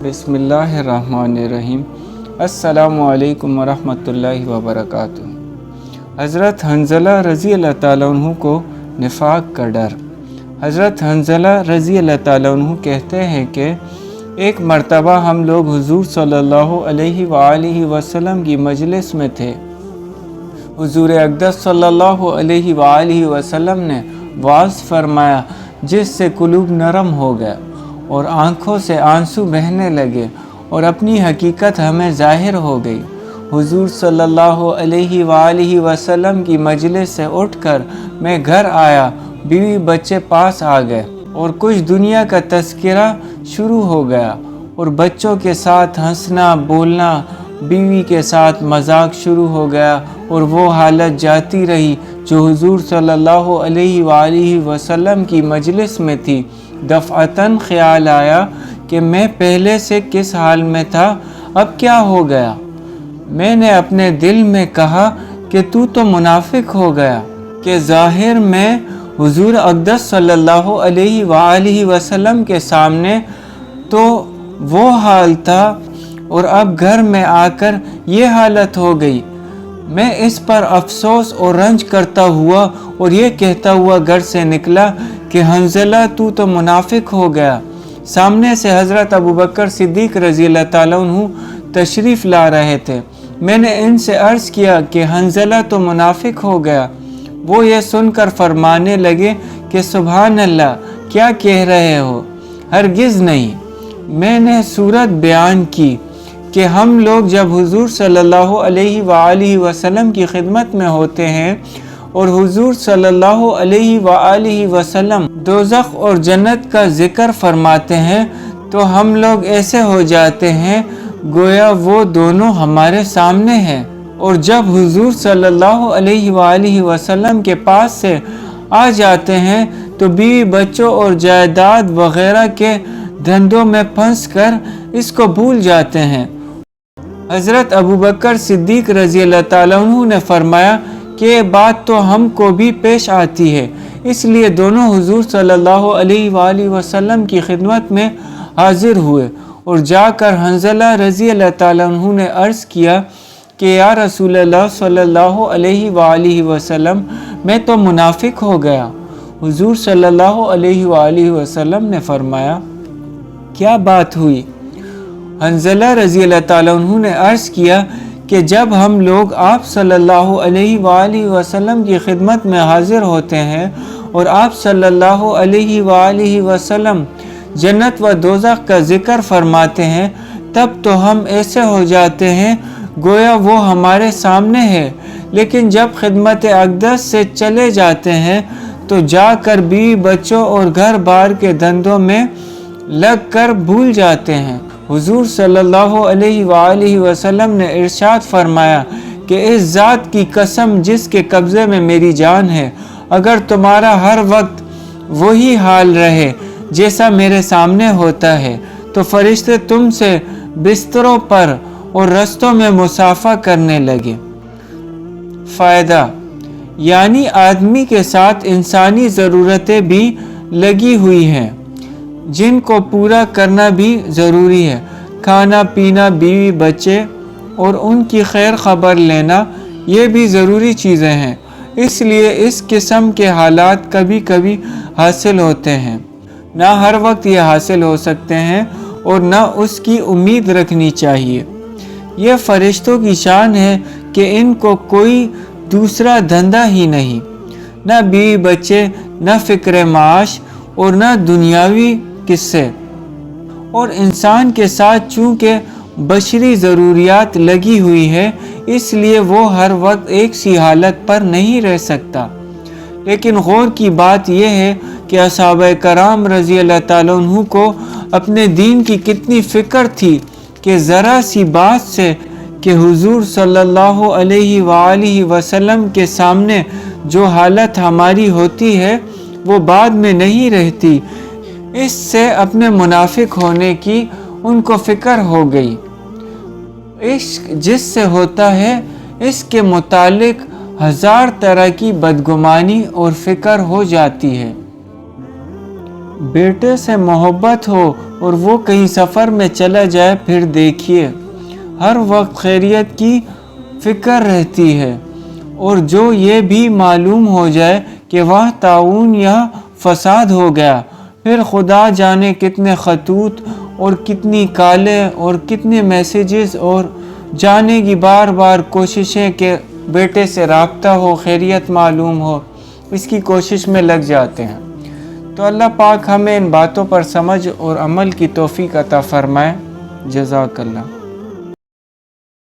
बिस्मिल्लाहिर्रहमानिर्रहीम। अस्सलामु अलैकुम वरहमतुल्लाहि वबरकातुहू। हज़रत हंज़ला रज़ी अल्लाह ताला अन्हु को निफाक का डर। हज़रत हंज़ला रज़ी अल्लाह ताला अन्हु कहते हैं कि एक मर्तबा हम लोग हुज़ूर सल्लल्लाहु अलैहि वसल्लम की मजलिस में थे। हुज़ूर अक़दस सल्लल्लाहु अलैहि वसल्लम ने वाज़ फरमाया जिससे कुलूब नरम हो गया और आँखों से आंसू बहने लगे और अपनी हकीकत हमें ज़ाहिर हो गई। हुज़ूर सल्लल्लाहु अलैहि वसल्लम की मजलिस से उठकर मैं घर आया, बीवी बच्चे पास आ गए और कुछ दुनिया का तज़किरा शुरू हो गया और बच्चों के साथ हंसना बोलना, बीवी के साथ मजाक शुरू हो गया और वो हालत जाती रही जो हुज़ूर सल्लल्लाहु अलैहि वसल्लम की मजलिस में थी। दफ़अतन ख़्याल आया कि मैं पहले से किस हाल में था, अब क्या हो गया। मैंने अपने दिल में कहा कि तू तो मुनाफिक हो गया, कि ज़ाहिर में हुज़ूर अक़दस सल्लल्लाहु अलैहि वसल्लम के सामने तो वो हाल था और अब घर में आकर ये हालत हो गई। मैं इस पर अफसोस और रंज करता हुआ और ये कहता हुआ घर से निकला कि हंज़ला तू तो मुनाफिक हो गया। सामने से हज़रत अबू बकर सिद्दीक़ रज़ी अल्लाह ताला अन्हु तशरीफ़ ला रहे थे। मैंने इनसे अर्ज़ किया कि हंज़ला तो मुनाफिक हो गया। वो ये सुनकर फरमाने लगे कि सुभान अल्लाह, क्या कह रहे हो, हरगिज़ नहीं। मैंने सूरत बयान की कि हम लोग जब हुज़ूर सल्लल्लाहु अलैहि वसल्लम की खिदमत में होते हैं और हुज़ूर सल्लल्लाहु अलैहि वसल्लम दोज़ख और जन्नत का ज़िक्र फरमाते हैं तो हम लोग ऐसे हो जाते हैं गोया वो दोनों हमारे सामने हैं। और जब हुज़ूर सल्लल्लाहु अलैहि वसल्लम के पास से आ जाते हैं तो बीवी बच्चों और जायदाद वग़ैरह के धंधों में फंस कर इसको भूल जाते हैं। हज़रत अबू बकर सिद्दीक़ रज़ी अल्लाह ताला अन्हु ने फरमाया कि ये बात तो हमको भी पेश आती है, इसलिए दोनों हुज़ूर सल्लल्लाहु अलैहि वसल्लम की खिदमत में हाजिर हुए और जाकर हंज़ला रज़ी अल्लाह ताला अन्हु ने अर्ज़ किया कि या रसूल अल्लाह सल्लल्लाहु अलैहि वसल्लम, मैं तो मुनाफिक हो गया। हुज़ूर सल्लल्लाहु अलैहि वसल्लम ने फरमाया, क्या बात हुई। हंज़ला रज़ी अल्लाह ताला अन्हु ने अर्ज़ किया कि जब हम लोग आप सल्लल्लाहु अलैहि वसल्लम की खिदमत में हाजिर होते हैं और आप सल्लल्लाहु अलैहि वसल्लम जन्नत व दोज़ख का ज़िक्र फरमाते हैं तब तो हम ऐसे हो जाते हैं गोया वो हमारे सामने है, लेकिन जब खिदमत अक़दस से चले जाते हैं तो जाकर बीवी बच्चों और घर बार के धंधों में लग कर भूल जाते हैं। हुज़ूर सल्लल्लाहु अलैहि वसल्लम ने इरशाद फरमाया कि इस ज़ात की कसम जिसके कब्ज़े में मेरी जान है, अगर तुम्हारा हर वक्त वही हाल रहे जैसा मेरे सामने होता है तो फरिश्ते तुमसे बिस्तरों पर और रस्तों में मुसाफ़ा करने लगे। फ़ायदा, यानी आदमी के साथ इंसानी ज़रूरतें भी लगी हुई हैं जिनको पूरा करना भी ज़रूरी है। खाना पीना, बीवी बच्चे और उनकी खैर खबर लेना, ये भी ज़रूरी चीज़ें हैं। इसलिए इस किस्म के हालात कभी कभी हासिल होते हैं, ना हर वक्त ये हासिल हो सकते हैं और ना उसकी उम्मीद रखनी चाहिए। ये फ़रिश्तों की शान है कि इनको कोई दूसरा धंधा ही नहीं, ना बीवी बच्चे, ना फ़िक्र माश और ना दुनियावी किस्से। और इंसान के साथ चूँकि बशरी ज़रूरियात लगी हुई है इसलिए वो हर वक्त एक सी हालत पर नहीं रह सकता। लेकिन गौर की बात यह है कि असहाबे कराम रज़ी अल्लाह ताला अन्हु को अपने दीन की कितनी फ़िक्र थी कि ज़रा सी बात से कि हुज़ूर सल्लल्लाहु अलैहि वसल्लम के सामने जो हालत हमारी होती है वो बाद में नहीं रहती, इससे अपने मुनाफिक होने की उनको फ़िक्र हो गई। इश्क जिससे होता है इसके मुतालिक हज़ार तरह की बदगुमानी और फ़िक्र हो जाती है। بیٹے سے محبت ہو اور وہ کہیں سفر میں چلا جائے، پھر دیکھیے ہر وقت خیریت کی فکر رہتی ہے، اور جو یہ بھی معلوم ہو جائے کہ وہ طاعون یا فساد ہو گیا، پھر خدا جانے کتنے خطوط اور کتنی کالیں اور کتنے میسیجز اور جانے کی بار بار کوششیں کہ بیٹے سے رابطہ ہو، خیریت معلوم ہو، اس کی کوشش میں لگ جاتے ہیں۔ تو اللہ پاک ہمیں ان باتوں پر سمجھ اور عمل کی توفیق عطا فرمائے۔ جزاک اللہ۔